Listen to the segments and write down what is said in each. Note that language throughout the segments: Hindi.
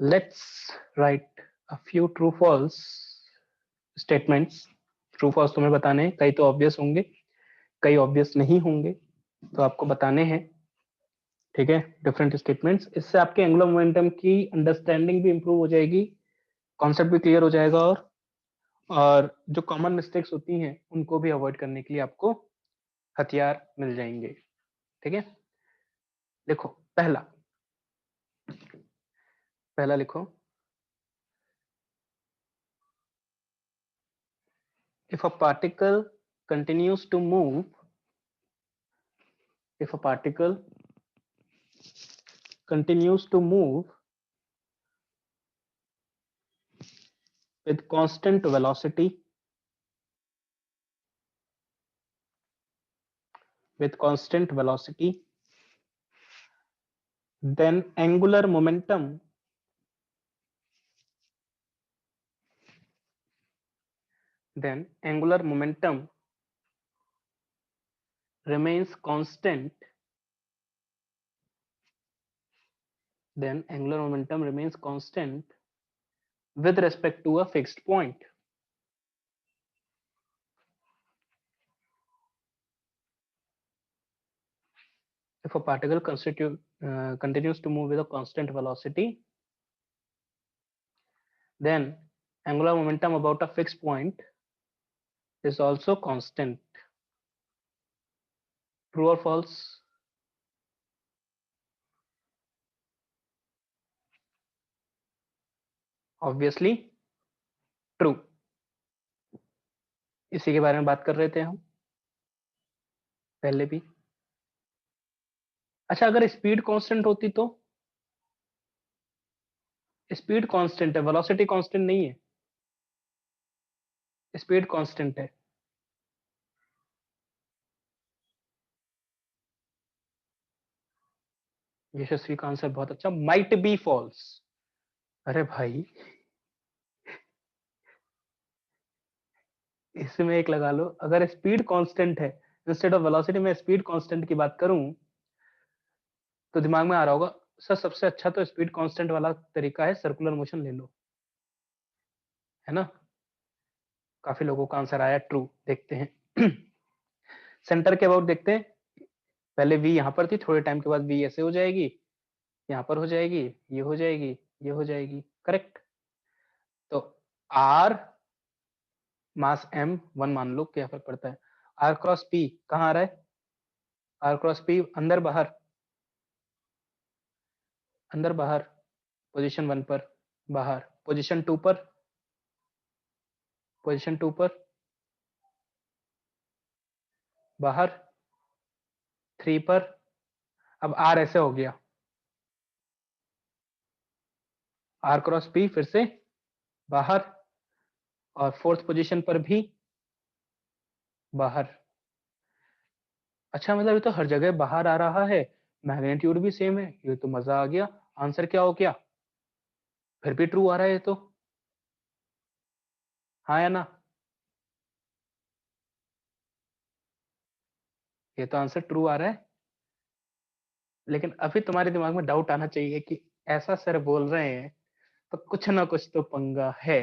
Let's write a few true false statements. True false तुम्हें बताने हैं, कई तो ऑब्वियस होंगे, कई ऑब्वियस नहीं होंगे, तो आपको बताने हैं। ठीक है, डिफरेंट स्टेटमेंट्स। इससे आपके एंगुलर मोमेंटम की अंडरस्टैंडिंग भी इंप्रूव हो जाएगी, कॉन्सेप्ट भी क्लियर हो जाएगा, और जो कॉमन मिस्टेक्स होती हैं उनको भी अवॉइड करने के लिए आपको हथियार मिल जाएंगे। ठीक है, देखो पहला पहला लिखो, if a particle continues to move, if a particle continues to move with constant velocity, then angular momentum remains constant, with respect to a fixed point. If a particle continues to move with a constant velocity, then angular momentum about a fixed point is also constant. True or false? Obviously true. इसी के बारे में बात कर रहे थे हम पहले भी। अच्छा, अगर स्पीड कांस्टेंट होती तो? स्पीड कांस्टेंट है, वेलोसिटी कांस्टेंट नहीं है, स्पीड कांस्टेंट है। यशस्वी का आंसर बहुत अच्छा, माइट बी फॉल्स। अरे भाई, इसमें एक लगा लो, अगर स्पीड कांस्टेंट है, इंस्टेड ऑफ वेलोसिटी में स्पीड कांस्टेंट की बात करूं तो दिमाग में आ रहा होगा सर सबसे अच्छा तो स्पीड कांस्टेंट वाला तरीका है, सर्कुलर मोशन ले लो, है ना। काफी लोगों का आंसर आया ट्रू। देखते हैं सेंटर के अबाउट देखते हैं। पहले वी यहां पर थी, थोड़े टाइम के बाद वी ऐसे हो जाएगी, यहां पर हो जाएगी, ये हो जाएगी, ये हो जाएगी, करेक्ट। तो आर मास एम 1 मान लो, क्या फर्क पड़ता है। आर क्रॉस पी कहाँ आ रहा है, आर क्रॉस पी अंदर बाहर, अंदर बाहर, पोजीशन 1 पर बाहर, पोजीशन 2 पर, पोजीशन 2 पर बाहर, 3 पर। अब आर ऐसे हो गया, आर क्रॉस पी फिर से बाहर, और फोर्थ पोजीशन पर भी बाहर। अच्छा, मतलब ये तो हर जगह बाहर आ रहा है, मैग्नीट्यूड भी सेम है, ये तो मजा आ गया। आंसर क्या हो गया, फिर भी ट्रू आ रहा है ये तो, हाँ या ना। ये तो आंसर ट्रू आ रहा है, लेकिन अभी तुम्हारे दिमाग में डाउट आना चाहिए कि ऐसा सर बोल रहे हैं तो कुछ ना कुछ तो पंगा है।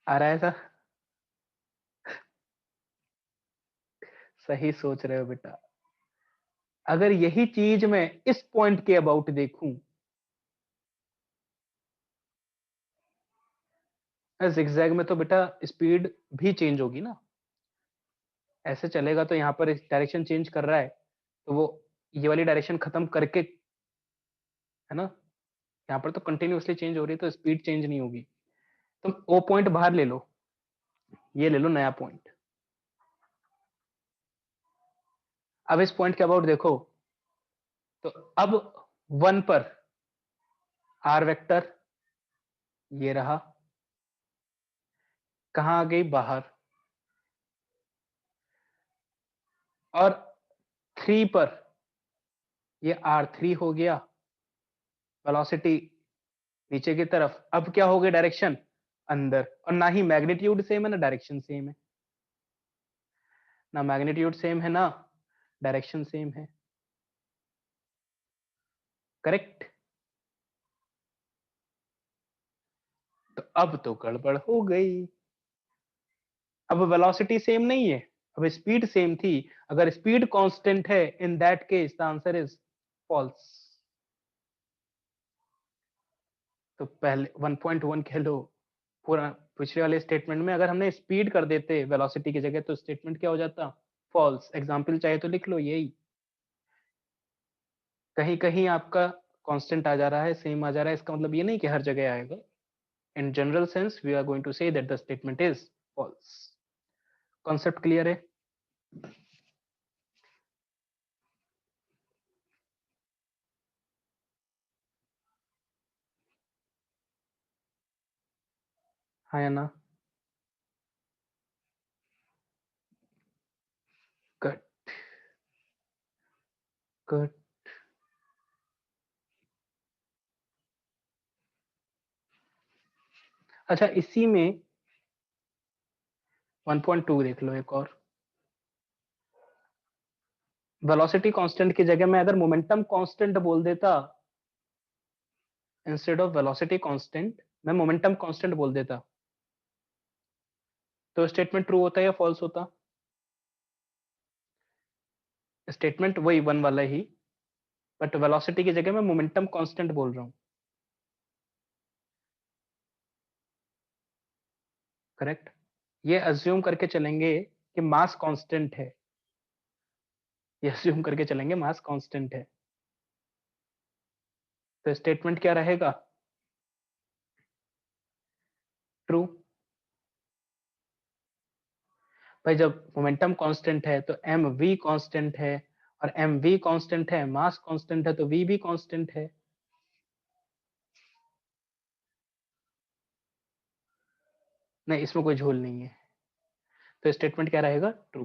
आ रहा है ऐसा? सही सोच रहे हो बेटा। अगर यही चीज मैं इस पॉइंट के अबाउट देखूं, जिगजैग में तो बेटा स्पीड भी चेंज होगी ना, ऐसे चलेगा तो यहाँ पर डायरेक्शन चेंज कर रहा है तो वो ये वाली डायरेक्शन खत्म करके, है ना, यहाँ पर तो कंटिन्यूअसली चेंज हो रही है तो स्पीड चेंज नहीं होगी। तुम ओ पॉइंट बाहर ले लो, ये ले लो नया पॉइंट। अब इस पॉइंट के अबाउट देखो, तो अब 1 पर आर वेक्टर ये रहा, कहां आ गई, बाहर। और 3 पर ये R3 हो गया, वेलोसिटी नीचे की तरफ। अब क्या हो गया, डायरेक्शन अंदर, और ना ही मैग्नीट्यूड सेम है ना डायरेक्शन सेम है, ना मैग्नीट्यूड सेम है ना डायरेक्शन सेम है, करेक्ट। तो अब तो गड़बड़ हो गई। अब वेलोसिटी सेम नहीं है, अब स्पीड सेम थी। अगर स्पीड कांस्टेंट है, in that case the answer is false. तो पहले 1.1 कह लो। पूरा पिछले वाले स्टेटमेंट में अगर हमने स्पीड कर देते वेलोसिटी की जगह, तो स्टेटमेंट क्या हो जाता? फॉल्स। एग्जाम्पल चाहिए तो लिख लो यही। कहीं कहीं आपका कांस्टेंट आ जा रहा है, सेम आ जा रहा है, इसका मतलब ये नहीं कि हर जगह आएगा। In general sense we are going to say that the statement is false. Concept clear है? हाँ या ना? Good good. अच्छा, इसी में 1.2 देख लो एक और। वेलोसिटी कांस्टेंट की जगह मैं अगर मोमेंटम कांस्टेंट बोल देता, इंस्टेड ऑफ वेलोसिटी कांस्टेंट मैं मोमेंटम कांस्टेंट बोल देता, तो स्टेटमेंट ट्रू होता या फॉल्स होता? स्टेटमेंट वही वन वाला ही, बट वेलोसिटी की जगह मैं मोमेंटम कांस्टेंट बोल रहा हूँ। करेक्ट। ये अज्यूम करके चलेंगे कि मास कांस्टेंट है। ये अज्यूम करके चलेंगे मास कांस्टेंट है, तो स्टेटमेंट क्या रहेगा? ट्रू। भाई जब मोमेंटम कांस्टेंट है तो एम वी कांस्टेंट है, और एम वी कांस्टेंट है, मास कांस्टेंट है, तो वी भी कांस्टेंट है। नहीं, इसमें कोई झोल नहीं है, तो स्टेटमेंट क्या रहेगा? ट्रू।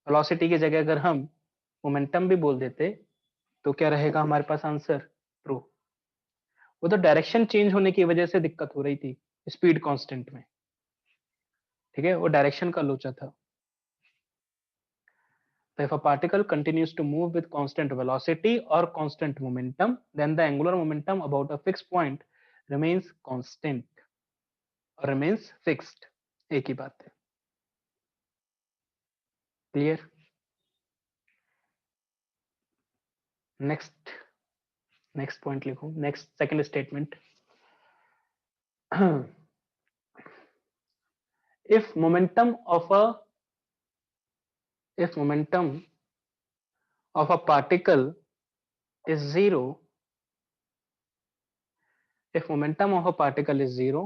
वेलोसिटी की जगह अगर हम मोमेंटम भी बोल देते, तो क्या रहेगा हमारे पास आंसर? ट्रू। वो तो डायरेक्शन चेंज होने की वजह से दिक्कत हो रही थी स्पीड कांस्टेंट में। ठीक है, वो डायरेक्शन का लोचा था। So if a particle continues to move with constant velocity or constant momentum, then the angular momentum about a fixed point remains constant or remains fixed. एक ही बात है। क्लियर? नेक्स्ट पॉइंट लिखो, next second statement. if momentum of a if momentum of a particle is zero, if momentum of a particle is zero,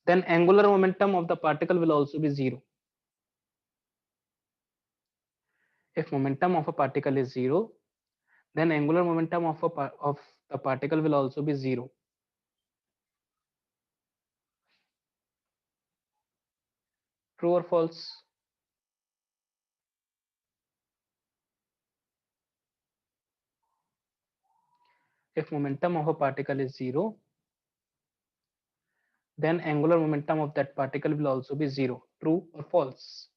then angular momentum of the particle will also be zero. If momentum of a particle is zero, then angular momentum of the particle will also be zero. True or false? If momentum of a particle is zero, then angular momentum of that particle will also be zero. True or false?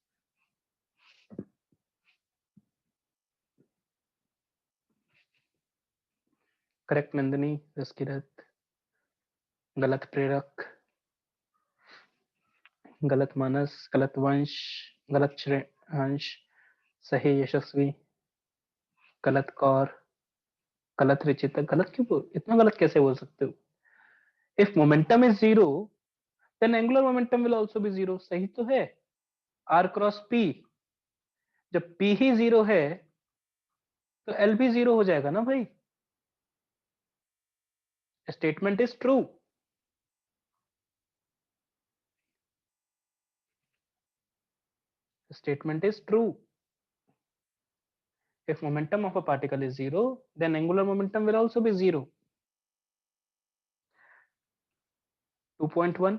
Correct Nandini, Raskirat. गलत प्रेरक, गलत मानस, गलत वंश, गलत अंश, सही यशस्वी, गलत कौर, गलत रिचिता। गलत क्यों बोल, इतना गलत कैसे बोल सकते हो? If momentum is zero, then angular momentum will also be zero. सही तो है। आर क्रॉस पी, जब पी ही जीरो है तो एल भी जीरो हो जाएगा ना भाई। Statement is true. Statement is true. If momentum of a particle is zero, then angular momentum will also be zero. 2.1,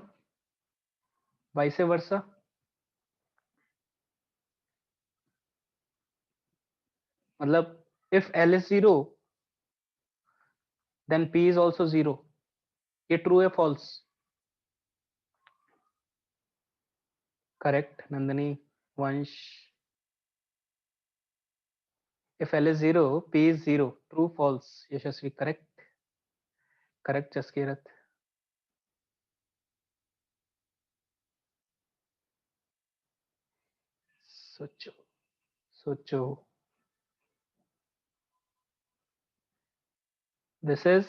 vice versa. मतलब if L is zero, then P is also zero. ये true है false? Correct नंदनी, वंश। If L is 0, P is 0. True, false? Yashasvi, correct. Correct, Jaskirat. सोचो सोचो. This is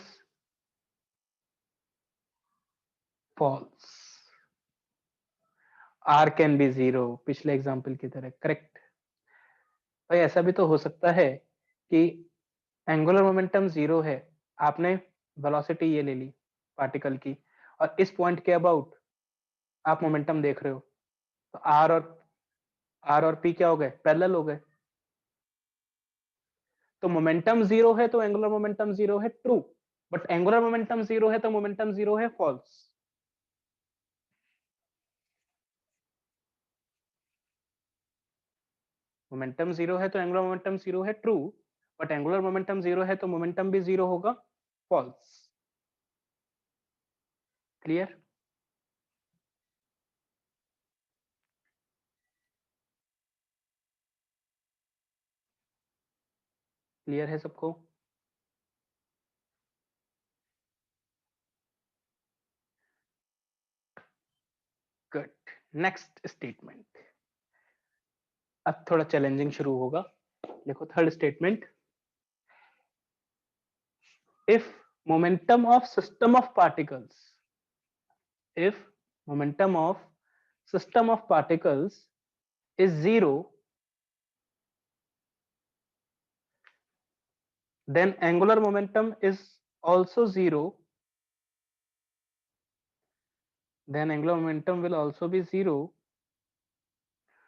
false. R can be 0. पिछले एग्जाम्पल की तरह. करेक्ट. भाई ऐसा भी तो हो सकता है कि एंगुलर मोमेंटम 0 है, आपने वेलोसिटी ये ले ली पार्टिकल की, और इस पॉइंट के अबाउट आप मोमेंटम देख रहे हो, तो आर और पी क्या हो गए? पैरेलल हो गए. तो मोमेंटम 0 है तो एंगुलर मोमेंटम 0 है, ट्रू. बट एंगुलर मोमेंटम 0 है तो मोमेंटम 0 है, फॉल्स. मोमेंटम 0 है तो एंगुलर मोमेंटम 0 है, ट्रू. बट एंगुलर मोमेंटम 0 है तो मोमेंटम भी 0 होगा, फॉल्स. क्लियर? क्लियर है सबको? गुड. Next statement. अब थोड़ा चैलेंजिंग शुरू होगा. देखो third statement. If momentum of system of particles, if momentum of system of particles is 0, then angular momentum is also 0. Then angular momentum will also be 0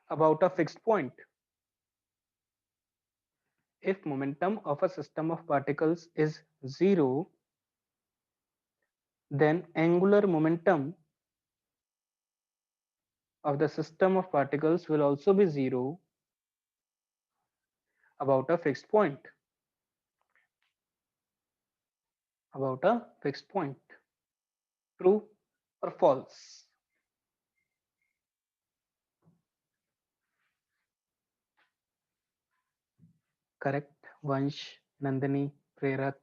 about a fixed point. If momentum of a system of particles is 0, then angular momentum of the system of particles will also be 0 about a fixed point. About a fixed point. True or false? Correct. Vansh, Nandini, Prerak,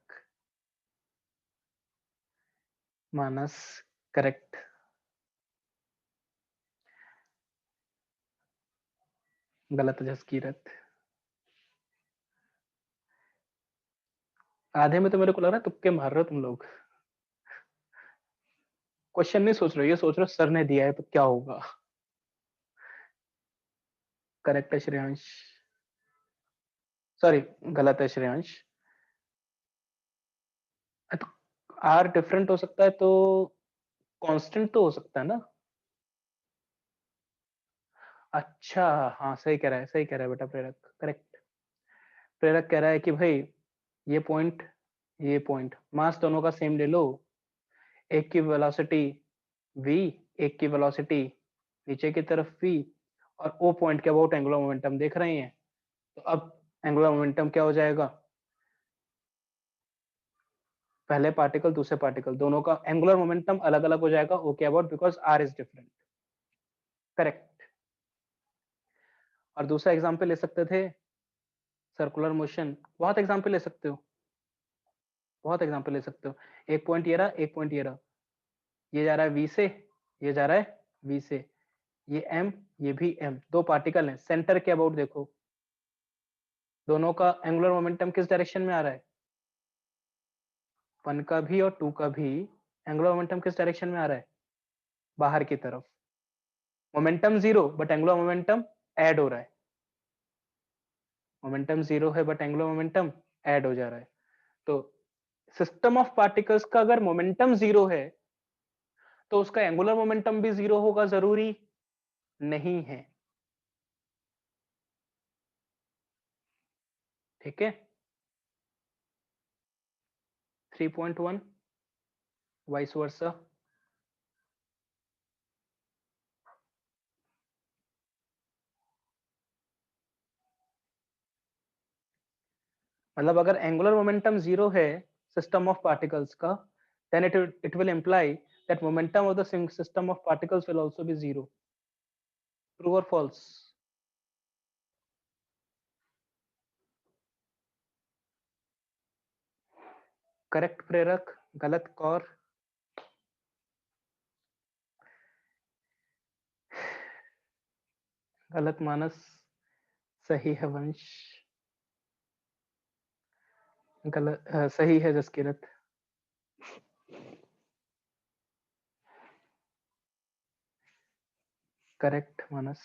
Manas, correct. गलत. जसकीरत. आधे में तो मेरे को लग रहा है तुक्के मार रहे हो तुम लोग. क्वेश्चन नहीं सोच रहे हो, ये सोच रहे हो सर ने दिया है तो क्या होगा. करेक्ट है श्रेयांश. सॉरी, गलत है श्रेयांश. तो आर डिफरेंट हो सकता है तो कांस्टेंट तो हो सकता है ना. अच्छा, हाँ सही कह रहा है, सही कह रहा है बेटा प्रेरक. करेक्ट. प्रेरक कह रहा है कि भाई ये पॉइंट मास दोनों का सेम ले लो. एक की वेलोसिटी v, एक की वेलोसिटी नीचे की तरफ v, और ओ पॉइंट के अबाउट एंगुलर मोमेंटम देख रहे हैं. तो अब एंगुलर मोमेंटम क्या हो जाएगा? पहले पार्टिकल दूसरे पार्टिकल दोनों का एंगुलर मोमेंटम अलग अलग हो जाएगा okay about, because R is different. Correct. और दूसरा एग्जांपल ले सकते थे सर्कुलर मोशन. बहुत एग्जांपल ले सकते हो, बहुत एग्जांपल ले सकते हो. एक पॉइंट ये रहा, एक पॉइंट ये रहा. ये जा रहा है v से, ये जा रहा है v से. ये m, ये भी m. दो पार्टिकल हैं. सेंटर के अबाउट देखो, दोनों का एंगुलर मोमेंटम किस डायरेक्शन में आ रहा है? 1 का भी और 2 का भी एंगुलर मोमेंटम किस डायरेक्शन में आ रहा है? बाहर की तरफ. Momentum 0 but angular momentum add हो रहा है. मोमेंटम 0 है बट एंगुलर मोमेंटम ऐड हो जा रहा है. तो सिस्टम ऑफ पार्टिकल्स का अगर मोमेंटम 0 है तो उसका एंगुलर मोमेंटम भी 0 होगा जरूरी नहीं है. ठीक है. 3.1 वाइस वर्सा. मतलब अगर एंगुलर मोमेंटम 0 है सिस्टम ऑफ पार्टिकल्स का, then it will imply that momentum of the system of particles will also be 0. True or false? Correct प्रेरक, गलत कौर, गलत मानस, सही है वंश, गलत सही है जसकीरत। करेक्ट मानस।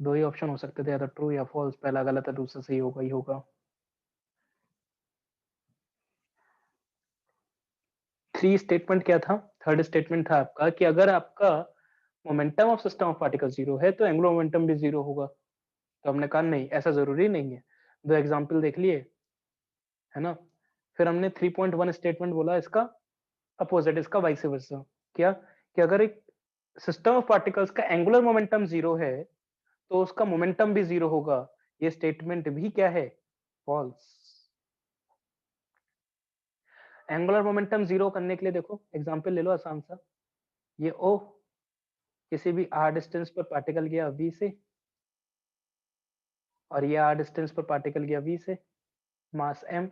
दो ही ऑप्शन हो सकते थे, या तो ट्रू या फॉल्स, पहला गलत है दूसरा सही होगा ही होगा। थ्री स्टेटमेंट क्या था? थर्ड स्टेटमेंट था आपका कि अगर आपका momentum of system of particle zero है तो एंगुलर मोमेंटम भी जीरो होगा। तो हमने कहा नहीं, ऐसा जरूरी नहीं है। दो एग्जाम्पल देख लिए, है ना। फिर हमने 3.1 स्टेटमेंट बोला इसका अपोजिट, इसका वाइस वर्सा। क्या कि अगर एक सिस्टम ऑफ पार्टिकल्स का एंगुलर मोमेंटम जीरो है तो उसका मोमेंटम भी जीरो होगा। ये स्टेटमेंट भी क्या है? फॉल्स। एंगुलर मोमेंटम जीरो करने के लिए देखो एग्जांपल ले लो आसान सा। ये ओ किसी भी आर डिस्टेंस पर पार्टिकल गया वी से, और ये आर डिस्टेंस पर पार्टिकल गया वी से, mass M.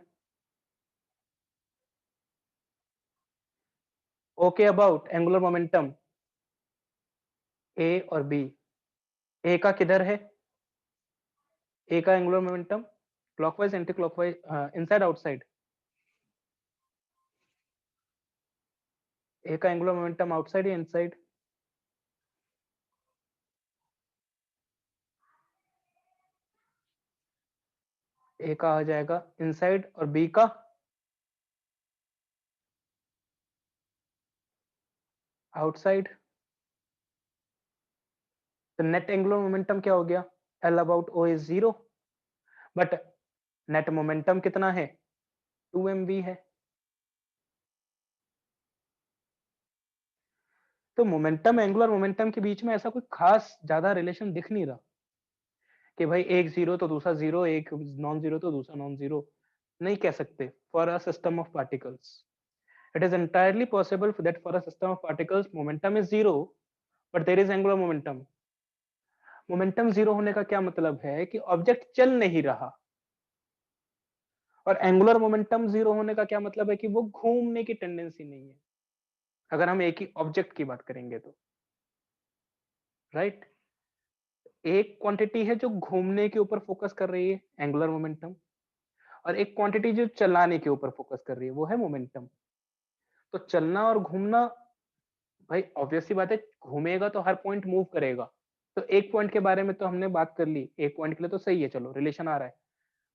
Okay about angular momentum A और बी। ए का किधर है? ए का angular momentum clockwise anti clockwise, inside outside? A का एंगुलर मोमेंटम आउटसाइड या इनसाइड? ए का आ जाएगा इनसाइड और बी का आउटसाइड। तो नेट एंगुलर मोमेंटम क्या हो गया? L about O is zero, but net momentum कितना है? 2mv है। तो मोमेंटम एंगुलर मोमेंटम के बीच में ऐसा कोई खास ज्यादा रिलेशन दिख नहीं रहा कि भाई एक जीरो तो दूसरा जीरो, एक नॉन जीरो तो दूसरा नॉन जीरो। नहीं कह सकते for a system of particles. It is entirely possible that for a system of particles momentum is zero but there is angular momentum। Momentum zero होने का क्या मतलब है कि ऑब्जेक्ट चल नहीं रहा, और एंगुलर मोमेंटम जीरो होने का क्या मतलब है कि वो घूमने की टेंडेंसी नहीं है, अगर हम एक ही ऑब्जेक्ट की बात करेंगे तो। राइट। एक क्वांटिटी है जो घूमने के ऊपर फोकस कर रही है, एंगुलर मोमेंटम, और एक क्वांटिटी जो चलाने के ऊपर फोकस कर रही है, वो है मोमेंटम। तो चलना और घूमना, भाई ऑब्वियस सी बात है, घूमेगा तो हर पॉइंट मूव करेगा। तो एक पॉइंट के बारे में तो हमने बात कर ली, एक पॉइंट के लिए तो सही है, चलो रिलेशन आ रहा है।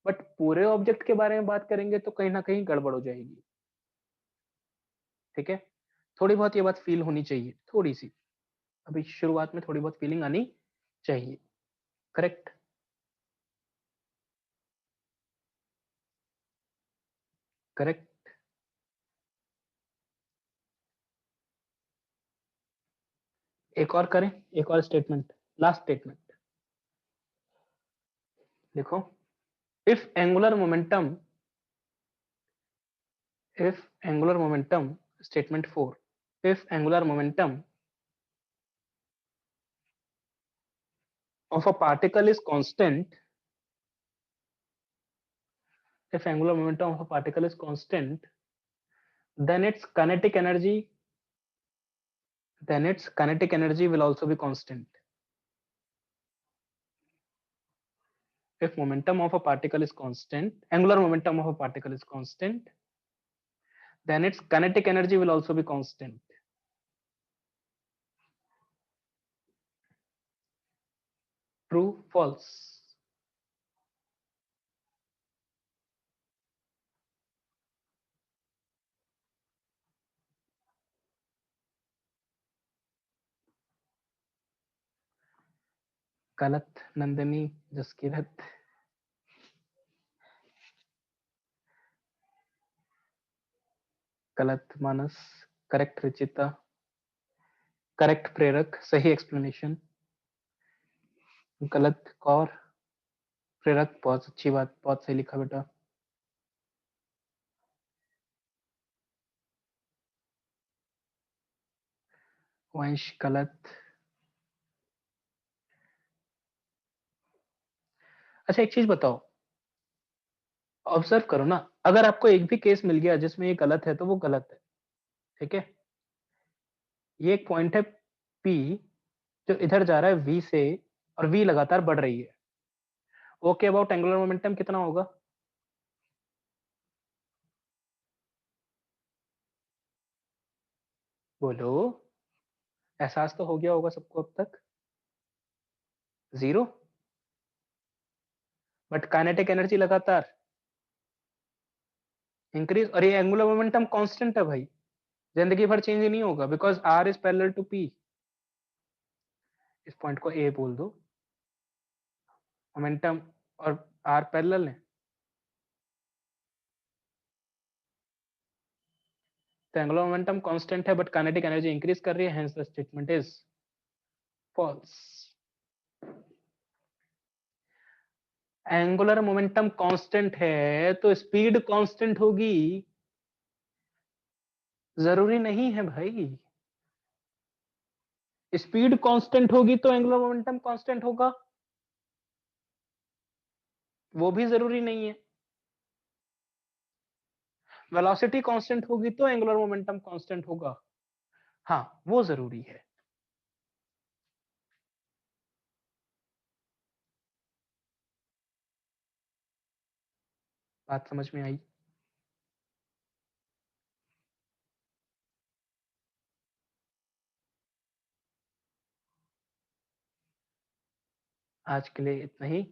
बट पूरे ऑब्जेक्ट के बारे में बात करेंगे तो कहीं ना कहीं गड़बड़ हो जाएगी। ठीक है, थोड़ी बहुत ये बात फील होनी चाहिए, थोड़ी सी अभी शुरुआत में थोड़ी बहुत फीलिंग आनी चाहिए। करेक्ट। करेक्ट। एक और करें, एक और स्टेटमेंट, लास्ट स्टेटमेंट देखो। If angular momentum, if angular momentum, statement 4, if angular momentum of a particle is constant, if angular momentum of a particle is constant, then its kinetic energy, then its kinetic energy will also be constant. If momentum of a particle is constant, angular momentum of a particle is constant, then its kinetic energy will also be constant. True, false? गलत नंदिनी, जसकीरत, गलत मानस, करेक्ट रिचिता, करेक्ट प्रेरक, सही एक्सप्लेनेशन, गलत कौर, प्रेरक बहुत अच्छी बात, बहुत सही लिखा बेटा। वंश गलत, अच्छा एक चीज बताओ, ऑब्जर्व करो ना, अगर आपको एक भी केस मिल गया जिसमें ये गलत है तो वो गलत है, ठीक है। ये एक पॉइंट है P जो इधर जा रहा है V से, और V लगातार बढ़ रही है। ओके अबाउट एंगुलर मोमेंटम कितना होगा? बोलो, एहसास तो हो गया होगा सबको अब तक। जीरो। बट काइनेटिक एनर्जी लगातार इंक्रीज, और ये एंगुलर मोमेंटम कांस्टेंट है भाई, जिंदगी भर चेंज नहीं होगा, because R is parallel to P. इस पॉइंट को ए बोल दो, मोमेंटम और आर पैरेलल है, तो एंगुलर मोमेंटम कांस्टेंट है बट काइनेटिक एनर्जी इंक्रीज कर रही है, hence the statement is false. Angular momentum constant है तो स्पीड कांस्टेंट होगी? जरूरी नहीं है भाई। स्पीड कांस्टेंट होगी तो एंगुलर मोमेंटम कांस्टेंट होगा? वो भी जरूरी नहीं है। वेलोसिटी कांस्टेंट होगी तो एंगुलर मोमेंटम कांस्टेंट होगा? हाँ, वो जरूरी है। बात समझ में आई? आज के लिए इतना ही।